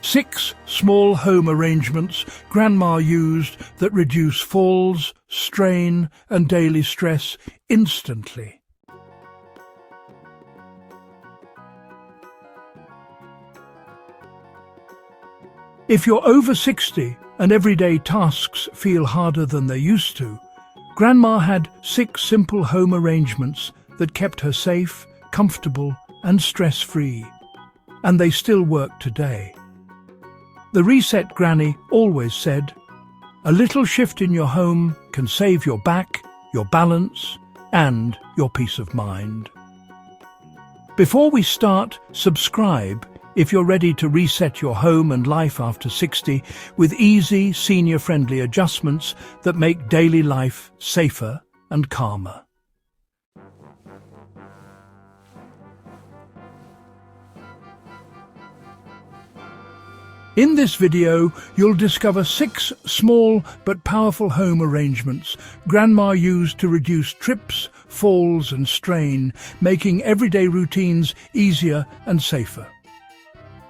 6 small home arrangements Grandma used that reduce falls, strain and daily stress instantly. If you're over 60 and everyday tasks feel harder than they used to, Grandma had 6 simple home arrangements that kept her safe, comfortable and stress-free. And they still work today. The Reset Granny always said, "A little shift in your home can save your back, your balance and your peace of mind." Before we start, subscribe if you're ready to reset your home and life after 60 with easy, senior-friendly adjustments that make daily life safer and calmer. In this video, you'll discover 6 small but powerful home arrangements Grandma used to reduce trips, falls and strain, making everyday routines easier and safer.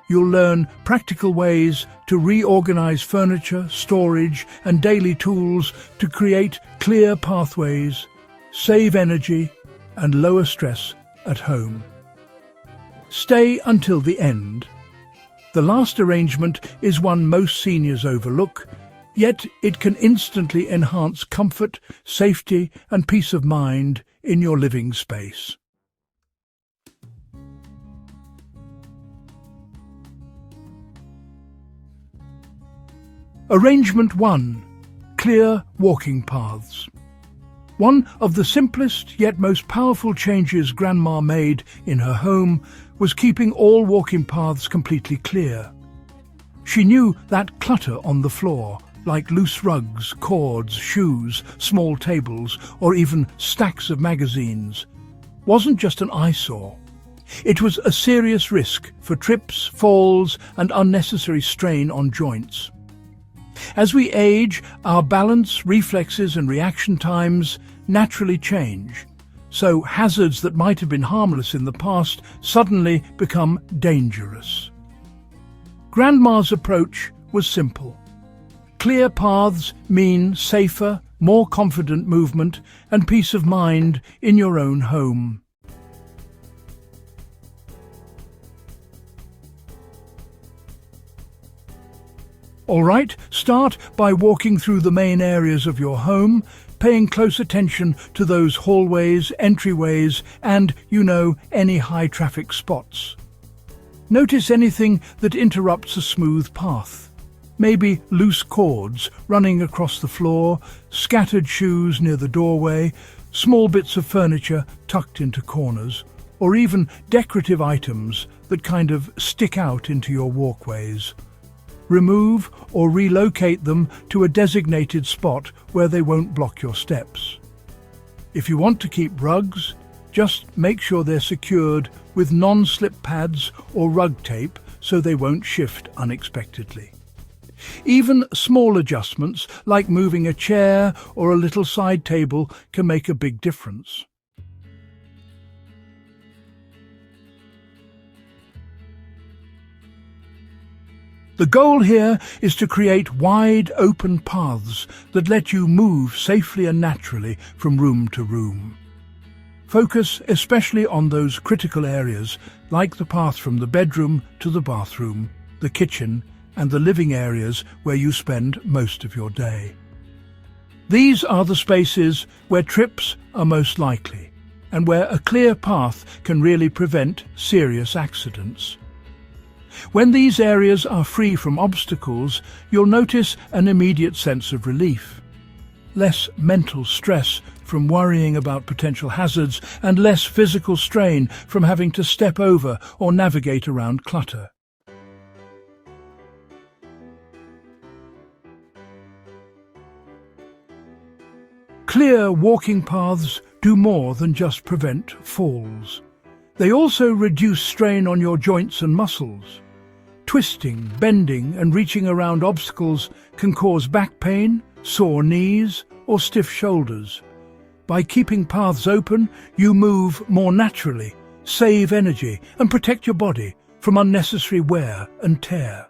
You'll learn practical ways to reorganize furniture, storage and daily tools to create clear pathways, save energy and lower stress at home. Stay until the end. The last arrangement is one most seniors overlook, yet it can instantly enhance comfort, safety and peace of mind in your living space. Arrangement 1. Clear walking paths. One of the simplest yet most powerful changes Grandma made in her home was keeping all walking paths completely clear. She knew that clutter on the floor, like loose rugs, cords, shoes, small tables, or even stacks of magazines, wasn't just an eyesore. It was a serious risk for trips, falls, and unnecessary strain on joints. As we age, our balance, reflexes and reaction times naturally change, so hazards that might have been harmless in the past suddenly become dangerous. Grandma's approach was simple. Clear paths mean safer, more confident movement and peace of mind in your own home. All right, start by walking through the main areas of your home, paying close attention to those hallways, entryways, and, any high-traffic spots. Notice anything that interrupts a smooth path. Maybe loose cords running across the floor, scattered shoes near the doorway, small bits of furniture tucked into corners, or even decorative items that kind of stick out into your walkways. Remove or relocate them to a designated spot where they won't block your steps. If you want to keep rugs, just make sure they're secured with non-slip pads or rug tape so they won't shift unexpectedly. Even small adjustments like moving a chair or a little side table can make a big difference. The goal here is to create wide, open paths that let you move safely and naturally from room to room. Focus especially on those critical areas, like the path from the bedroom to the bathroom, the kitchen, and the living areas where you spend most of your day. These are the spaces where trips are most likely, and where a clear path can really prevent serious accidents. When these areas are free from obstacles, you'll notice an immediate sense of relief. Less mental stress from worrying about potential hazards, and less physical strain from having to step over or navigate around clutter. Clear walking paths do more than just prevent falls. They also reduce strain on your joints and muscles. Twisting, bending and reaching around obstacles can cause back pain, sore knees or stiff shoulders. By keeping paths open, you move more naturally, save energy and protect your body from unnecessary wear and tear.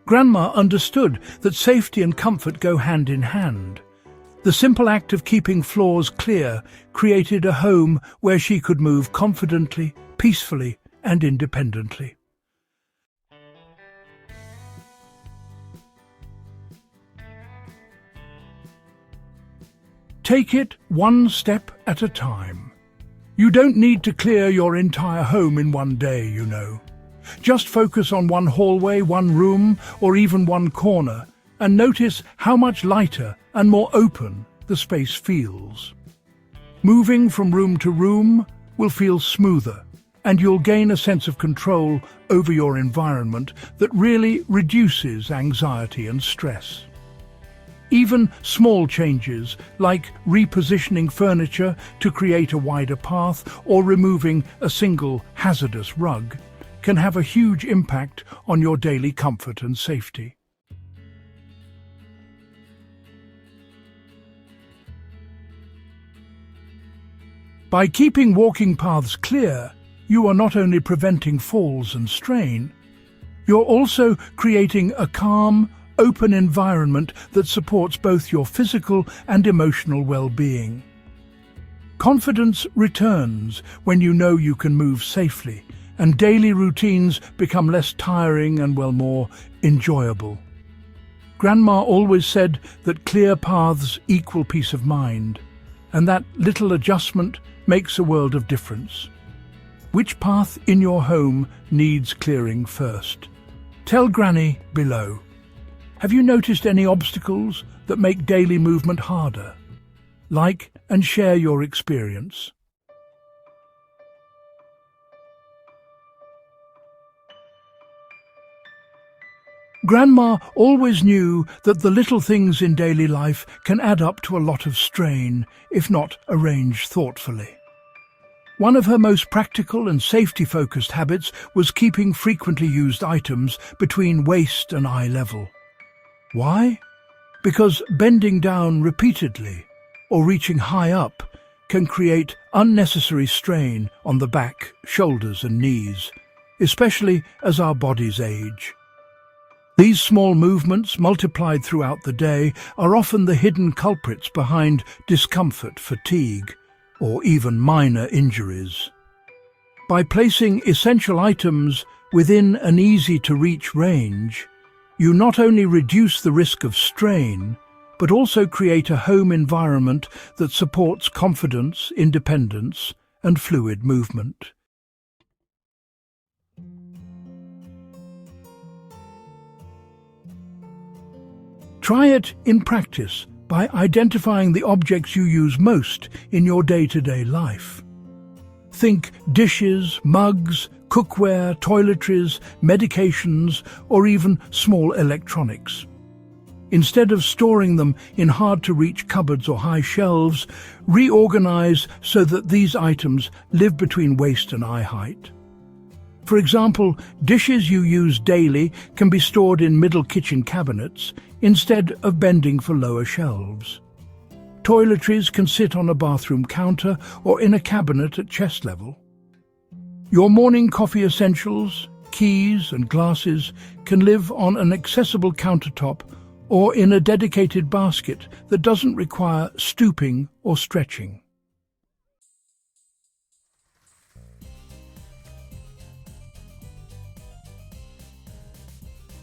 Grandma understood that safety and comfort go hand in hand. The simple act of keeping floors clear created a home where she could move confidently, peacefully, and independently. Take it one step at a time. You don't need to clear your entire home in one day, you know. Just focus on one hallway, one room, or even one corner, and notice how much lighter and more open the space feels. Moving from room to room will feel smoother, and you'll gain a sense of control over your environment that really reduces anxiety and stress. Even small changes, like repositioning furniture to create a wider path or removing a single hazardous rug, can have a huge impact on your daily comfort and safety. By keeping walking paths clear, you are not only preventing falls and strain, you're also creating a calm, open environment that supports both your physical and emotional well-being. Confidence returns when you know you can move safely, and daily routines become less tiring and, well, more enjoyable. Grandma always said that clear paths equal peace of mind, and that little adjustment makes a world of difference. Which path in your home needs clearing first? Tell Granny below. Have you noticed any obstacles that make daily movement harder? Like and share your experience. Grandma always knew that the little things in daily life can add up to a lot of strain, if not arranged thoughtfully. One of her most practical and safety-focused habits was keeping frequently used items between waist and eye level. Why? Because bending down repeatedly or reaching high up can create unnecessary strain on the back, shoulders and knees, especially as our bodies age. These small movements, multiplied throughout the day, are often the hidden culprits behind discomfort, fatigue, or even minor injuries. By placing essential items within an easy-to-reach range, you not only reduce the risk of strain, but also create a home environment that supports confidence, independence, and fluid movement. Try it in practice by identifying the objects you use most in your day-to-day life. Think dishes, mugs, cookware, toiletries, medications, or even small electronics. Instead of storing them in hard-to-reach cupboards or high shelves, reorganize so that these items live between waist and eye height. For example, dishes you use daily can be stored in middle kitchen cabinets instead of bending for lower shelves. Toiletries can sit on a bathroom counter or in a cabinet at chest level. Your morning coffee essentials, keys and glasses can live on an accessible countertop or in a dedicated basket that doesn't require stooping or stretching.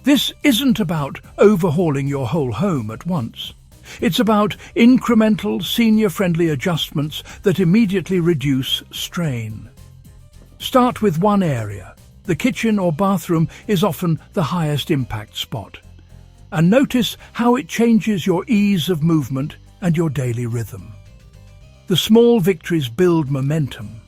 This isn't about overhauling your whole home at once. It's about incremental, senior-friendly adjustments that immediately reduce strain. Start with one area. The kitchen or bathroom is often the highest impact spot. And notice how it changes your ease of movement and your daily rhythm. The small victories build momentum.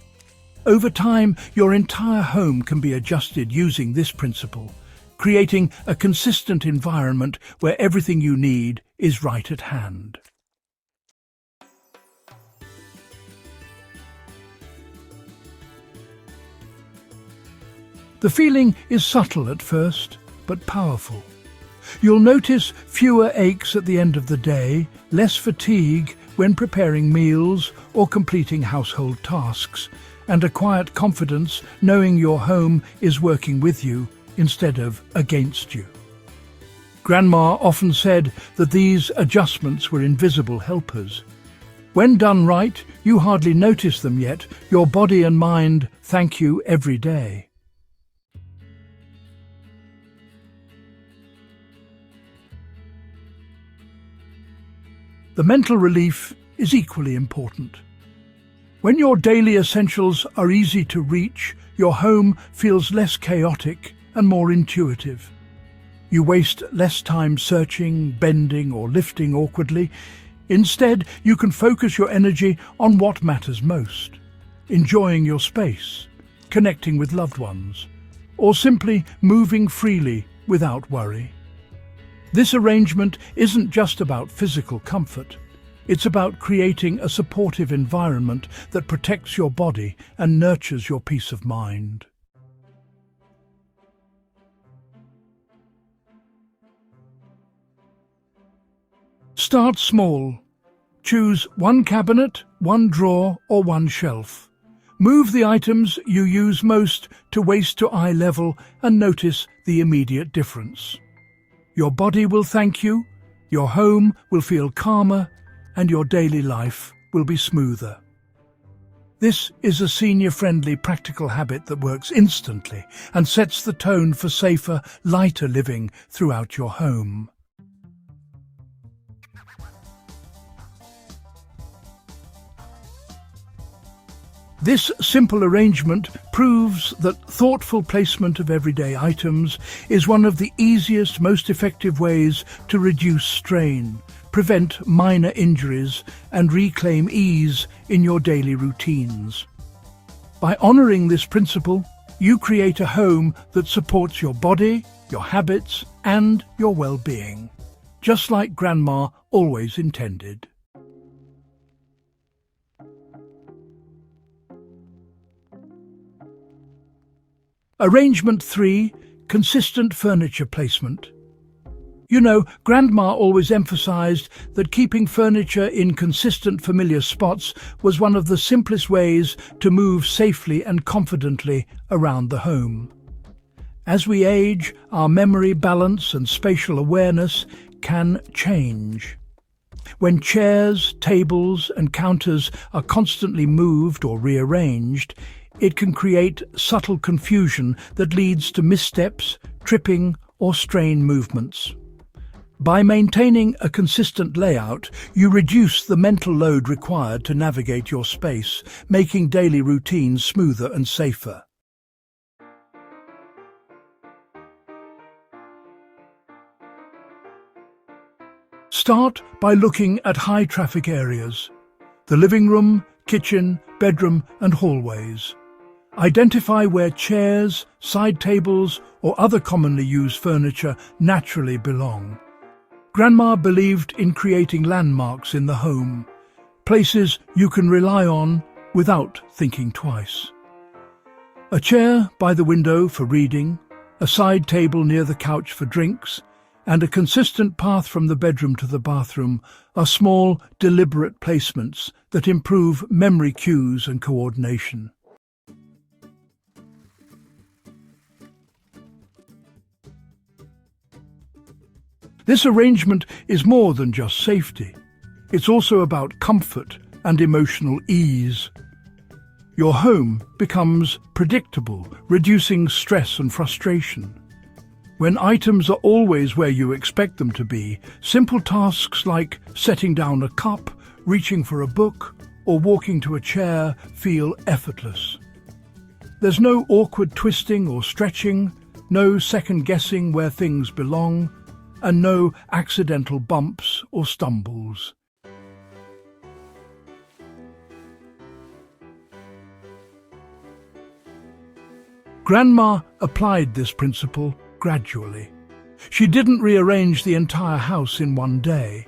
Over time, your entire home can be adjusted using this principle, creating a consistent environment where everything you need is right at hand. The feeling is subtle at first, but powerful. You'll notice fewer aches at the end of the day, less fatigue when preparing meals or completing household tasks, and a quiet confidence knowing your home is working with you instead of against you. Grandma often said that these adjustments were invisible helpers. When done right, you hardly notice them yet. Your body and mind thank you every day. The mental relief is equally important. When your daily essentials are easy to reach, your home feels less chaotic and more intuitive. You waste less time searching, bending, or lifting awkwardly. Instead, you can focus your energy on what matters most: enjoying your space, connecting with loved ones, or simply moving freely without worry. This arrangement isn't just about physical comfort. It's about creating a supportive environment that protects your body and nurtures your peace of mind. Start small. Choose one cabinet, one drawer, or one shelf. Move the items you use most to waist to eye level and notice the immediate difference. Your body will thank you, your home will feel calmer, and your daily life will be smoother. This is a senior-friendly practical habit that works instantly and sets the tone for safer, lighter living throughout your home. This simple arrangement proves that thoughtful placement of everyday items is one of the easiest, most effective ways to reduce strain, prevent minor injuries, and reclaim ease in your daily routines. By honoring this principle, you create a home that supports your body, your habits, and your well-being, just like Grandma always intended. Arrangement 3. Consistent furniture placement. You know, Grandma always emphasized that keeping furniture in consistent, familiar spots was one of the simplest ways to move safely and confidently around the home. As we age, our memory, balance, and spatial awareness can change. When chairs, tables, and counters are constantly moved or rearranged, it can create subtle confusion that leads to missteps, tripping, or strain movements. By maintaining a consistent layout, you reduce the mental load required to navigate your space, making daily routines smoother and safer. Start by looking at high-traffic areas: the living room, kitchen, bedroom, and hallways. Identify where chairs, side tables, or other commonly used furniture naturally belong. Grandma believed in creating landmarks in the home, places you can rely on without thinking twice. A chair by the window for reading, a side table near the couch for drinks, and a consistent path from the bedroom to the bathroom are small, deliberate placements that improve memory cues and coordination. This arrangement is more than just safety. It's also about comfort and emotional ease. Your home becomes predictable, reducing stress and frustration. When items are always where you expect them to be, simple tasks like setting down a cup, reaching for a book, or walking to a chair feel effortless. There's no awkward twisting or stretching, no second-guessing where things belong, and no accidental bumps or stumbles. Grandma applied this principle gradually. She didn't rearrange the entire house in one day.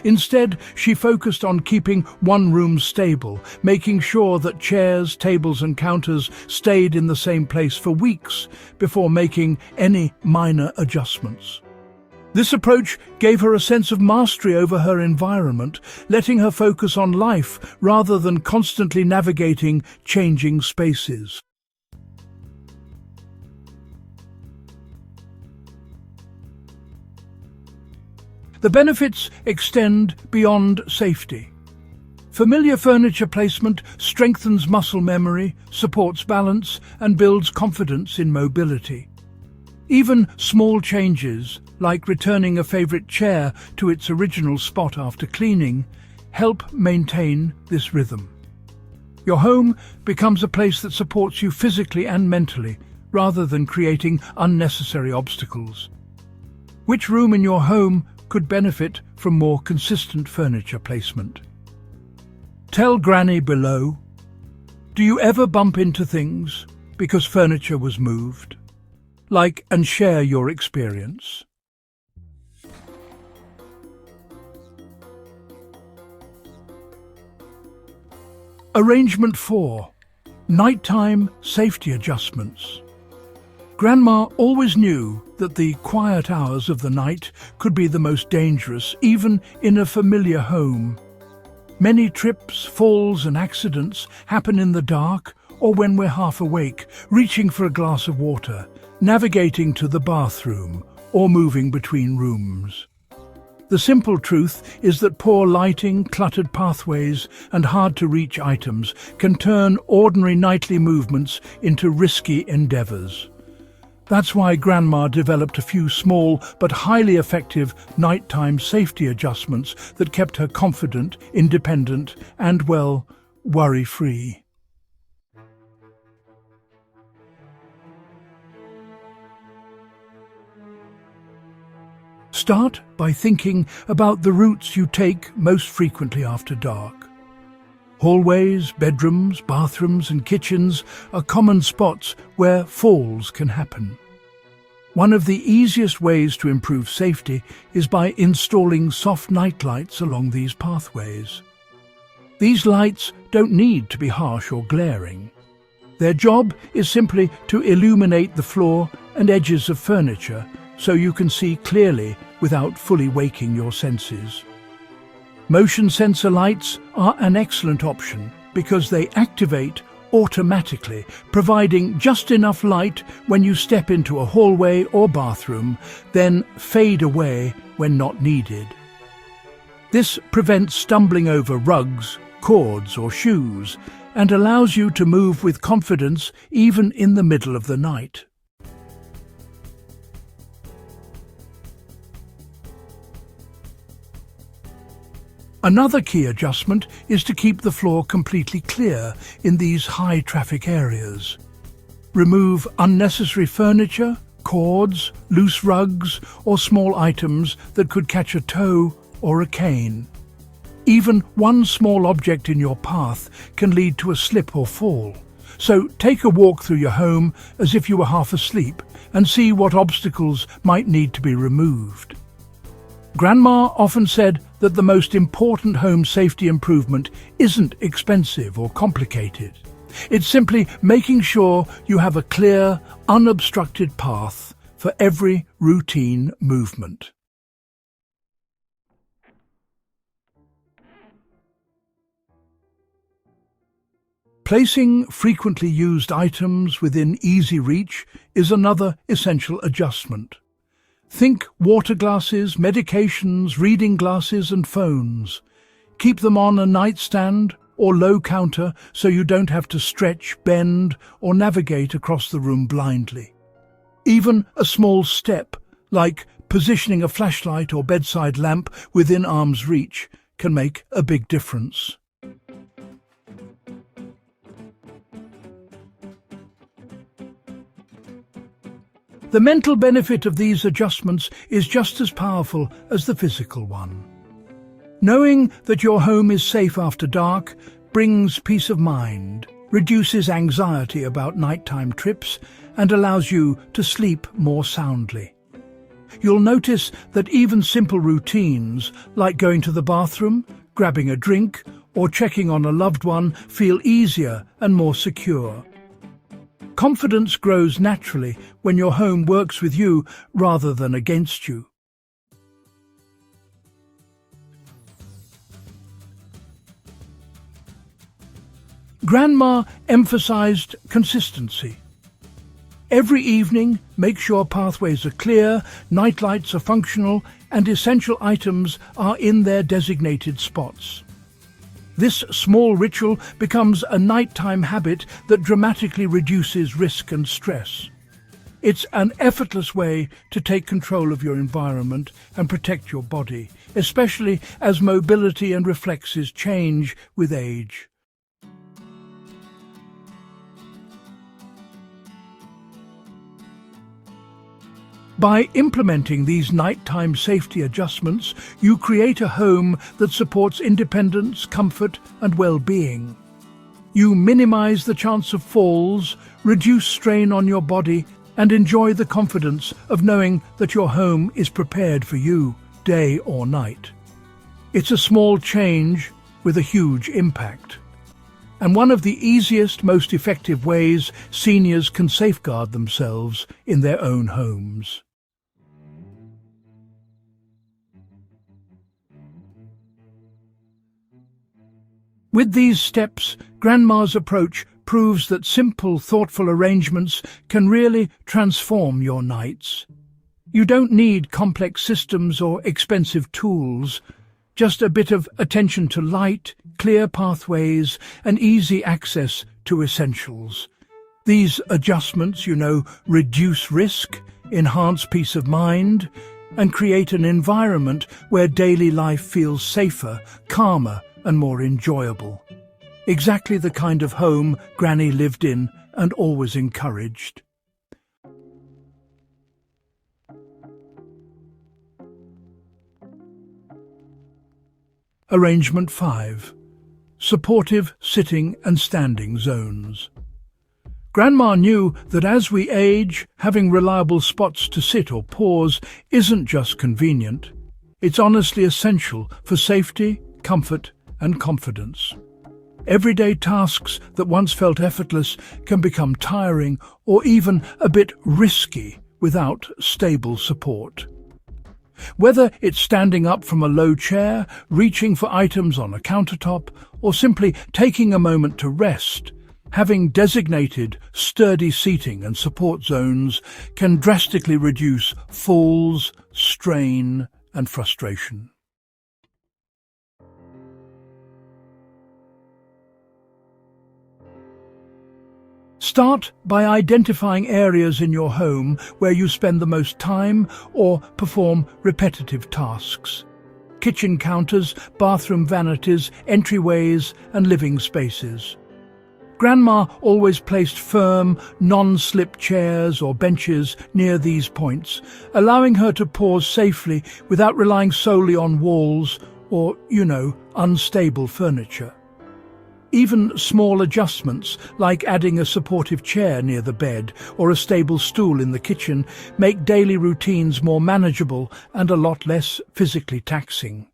Instead, she focused on keeping one room stable, making sure that chairs, tables, and counters stayed in the same place for weeks before making any minor adjustments. This approach gave her a sense of mastery over her environment, letting her focus on life rather than constantly navigating changing spaces. The benefits extend beyond safety. Familiar furniture placement strengthens muscle memory, supports balance, and builds confidence in mobility. Even small changes, like returning a favorite chair to its original spot after cleaning, help maintain this rhythm. Your home becomes a place that supports you physically and mentally, rather than creating unnecessary obstacles. Which room in your home could benefit from more consistent furniture placement? Tell Granny below. Do you ever bump into things because furniture was moved? Like and share your experience. Arrangement 4. Nighttime safety adjustments. Grandma always knew that the quiet hours of the night could be the most dangerous, even in a familiar home. Many trips, falls and accidents happen in the dark or when we're half awake, reaching for a glass of water, navigating to the bathroom, or moving between rooms. The simple truth is that poor lighting, cluttered pathways, and hard-to-reach items can turn ordinary nightly movements into risky endeavors. That's why Grandma developed a few small but highly effective nighttime safety adjustments that kept her confident, independent, and, well, worry-free. Start by thinking about the routes you take most frequently after dark. Hallways, bedrooms, bathrooms and kitchens are common spots where falls can happen. One of the easiest ways to improve safety is by installing soft night lights along these pathways. These lights don't need to be harsh or glaring. Their job is simply to illuminate the floor and edges of furniture so you can see clearly without fully waking your senses. Motion sensor lights are an excellent option because they activate automatically, providing just enough light when you step into a hallway or bathroom, then fade away when not needed. This prevents stumbling over rugs, cords or shoes, and allows you to move with confidence even in the middle of the night. Another key adjustment is to keep the floor completely clear in these high-traffic areas. Remove unnecessary furniture, cords, loose rugs, or small items that could catch a toe or a cane. Even one small object in your path can lead to a slip or fall. So take a walk through your home as if you were half asleep and see what obstacles might need to be removed. Grandma often said that the most important home safety improvement isn't expensive or complicated. It's simply making sure you have a clear, unobstructed path for every routine movement. Placing frequently used items within easy reach is another essential adjustment. Think water glasses, medications, reading glasses and phones. Keep them on a nightstand or low counter so you don't have to stretch, bend or navigate across the room blindly. Even a small step, like positioning a flashlight or bedside lamp within arm's reach, can make a big difference. The mental benefit of these adjustments is just as powerful as the physical one. Knowing that your home is safe after dark brings peace of mind, reduces anxiety about nighttime trips, and allows you to sleep more soundly. You'll notice that even simple routines, like going to the bathroom, grabbing a drink, or checking on a loved one, feel easier and more secure. Confidence grows naturally when your home works with you rather than against you. Grandma emphasized consistency. Every evening, make sure pathways are clear, nightlights are functional, and essential items are in their designated spots. This small ritual becomes a nighttime habit that dramatically reduces risk and stress. It's an effortless way to take control of your environment and protect your body, especially as mobility and reflexes change with age. By implementing these nighttime safety adjustments, you create a home that supports independence, comfort, and well-being. You minimize the chance of falls, reduce strain on your body, and enjoy the confidence of knowing that your home is prepared for you, day or night. It's a small change with a huge impact, and one of the easiest, most effective ways seniors can safeguard themselves in their own homes. With these steps, Grandma's approach proves that simple, thoughtful arrangements can really transform your nights. You don't need complex systems or expensive tools, just a bit of attention to light, clear pathways, and easy access to essentials. These adjustments, reduce risk, enhance peace of mind, and create an environment where daily life feels safer, calmer, and more enjoyable. Exactly the kind of home Granny lived in and always encouraged. Arrangement 5. Supportive sitting and standing zones. Grandma knew that as we age, having reliable spots to sit or pause isn't just convenient. It's honestly essential for safety, comfort, and confidence. Everyday tasks that once felt effortless can become tiring or even a bit risky without stable support. Whether it's standing up from a low chair, reaching for items on a countertop, or simply taking a moment to rest, having designated, sturdy seating and support zones can drastically reduce falls, strain, and frustration. Start by identifying areas in your home where you spend the most time or perform repetitive tasks. Kitchen counters, bathroom vanities, entryways, and living spaces. Grandma always placed firm, non-slip chairs or benches near these points, allowing her to pause safely without relying solely on walls or, unstable furniture. Even small adjustments, like adding a supportive chair near the bed or a stable stool in the kitchen, make daily routines more manageable and a lot less physically taxing.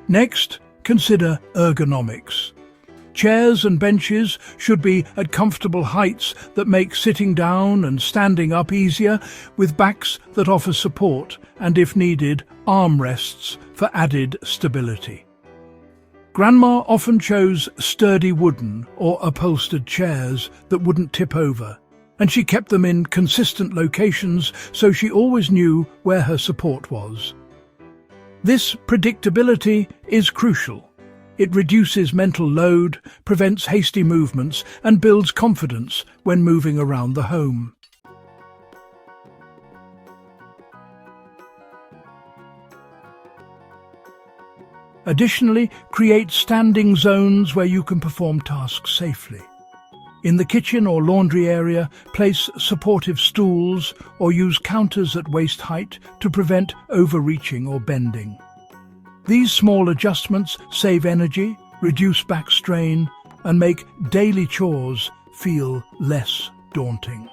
Next, consider ergonomics. Chairs and benches should be at comfortable heights that make sitting down and standing up easier, with backs that offer support and, if needed, armrests for added stability. Grandma often chose sturdy wooden or upholstered chairs that wouldn't tip over, and she kept them in consistent locations so she always knew where her support was. This predictability is crucial. It reduces mental load, prevents hasty movements, and builds confidence when moving around the home. Additionally, create standing zones where you can perform tasks safely. In the kitchen or laundry area, place supportive stools or use counters at waist height to prevent overreaching or bending. These small adjustments save energy, reduce back strain, and make daily chores feel less daunting.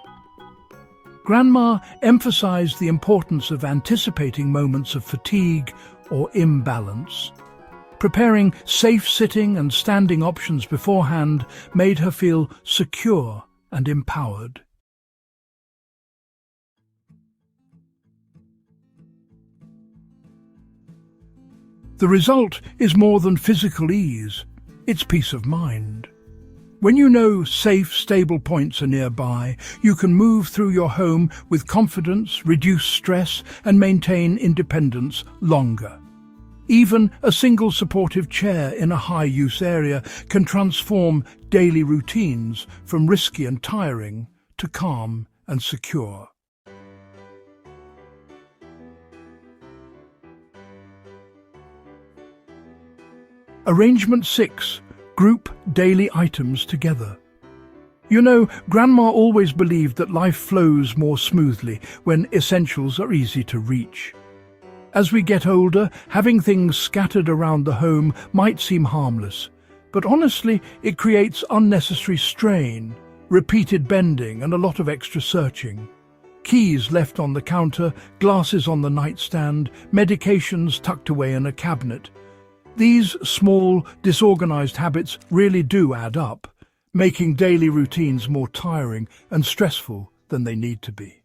Grandma emphasized the importance of anticipating moments of fatigue or imbalance. Preparing safe sitting and standing options beforehand made her feel secure and empowered. The result is more than physical ease, it's peace of mind. When you know safe, stable points are nearby, you can move through your home with confidence, reduce stress, and maintain independence longer. Even a single supportive chair in a high-use area can transform daily routines from risky and tiring to calm and secure. Arrangement 6. Group daily items together. You know, Grandma always believed that life flows more smoothly when essentials are easy to reach. As we get older, having things scattered around the home might seem harmless, but honestly, it creates unnecessary strain, repeated bending, and a lot of extra searching. Keys left on the counter, glasses on the nightstand, medications tucked away in a cabinet. These small, disorganized habits really do add up, making daily routines more tiring and stressful than they need to be.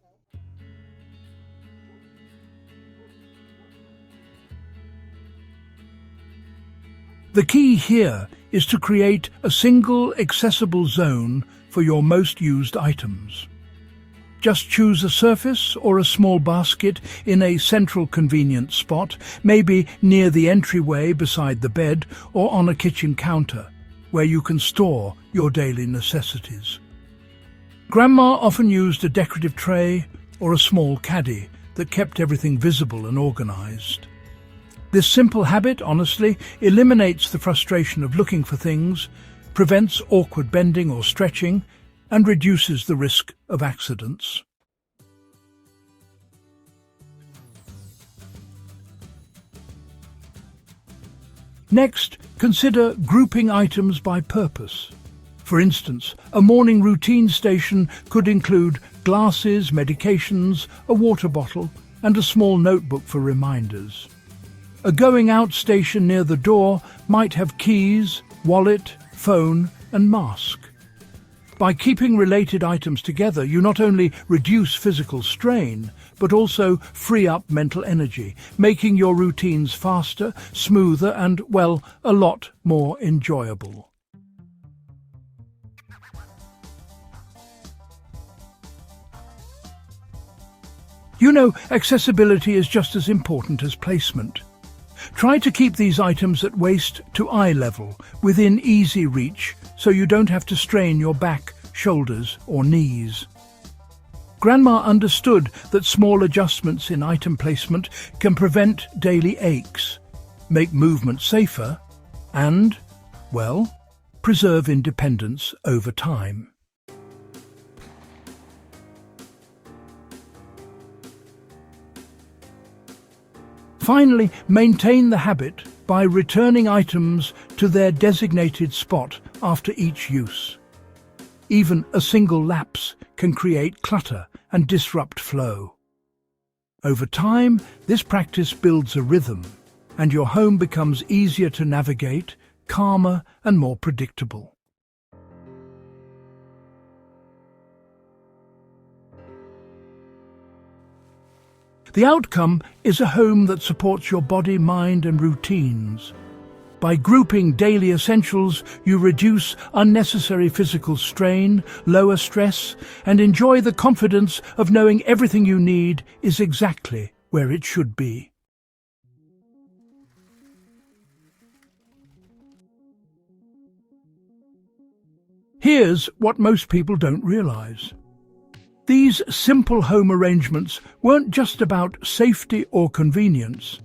The key here is to create a single, accessible zone for your most used items. Just choose a surface or a small basket in a central convenient spot, maybe near the entryway beside the bed or on a kitchen counter, where you can store your daily necessities. Grandma often used a decorative tray or a small caddy that kept everything visible and organized. This simple habit, honestly, eliminates the frustration of looking for things, prevents awkward bending or stretching, and reduces the risk of accidents. Next, consider grouping items by purpose. For instance, a morning routine station could include glasses, medications, a water bottle, and a small notebook for reminders. A going-out station near the door might have keys, wallet, phone, and mask. By keeping related items together, you not only reduce physical strain, but also free up mental energy, making your routines faster, smoother, and, well, a lot more enjoyable. You know, accessibility is just as important as placement. Try to keep these items at waist to eye level, within easy reach, so you don't have to strain your back, shoulders, or knees. Grandma understood that small adjustments in item placement can prevent daily aches, make movement safer, and, well, preserve independence over time. Finally, maintain the habit by returning items to their designated spot after each use. Even a single lapse can create clutter and disrupt flow. Over time, this practice builds a rhythm, and your home becomes easier to navigate, calmer and more predictable. The outcome is a home that supports your body, mind, and routines. By grouping daily essentials, you reduce unnecessary physical strain, lower stress, and enjoy the confidence of knowing everything you need is exactly where it should be. Here's what most people don't realize. These simple home arrangements weren't just about safety or convenience.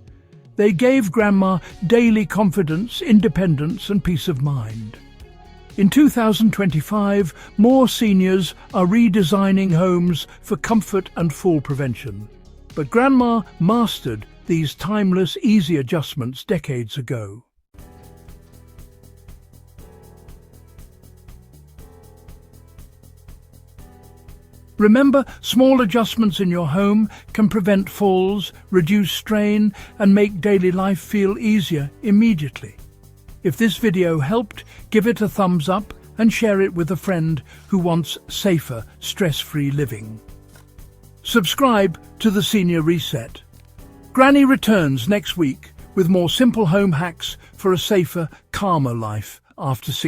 They gave Grandma daily confidence, independence, and peace of mind. In 2025, more seniors are redesigning homes for comfort and fall prevention. But Grandma mastered these timeless, easy adjustments decades ago. Remember, small adjustments in your home can prevent falls, reduce strain, and make daily life feel easier immediately. If this video helped, give it a thumbs up and share it with a friend who wants safer, stress-free living. Subscribe to the Senior Reset. Granny returns next week with more simple home hacks for a safer, calmer life after 60.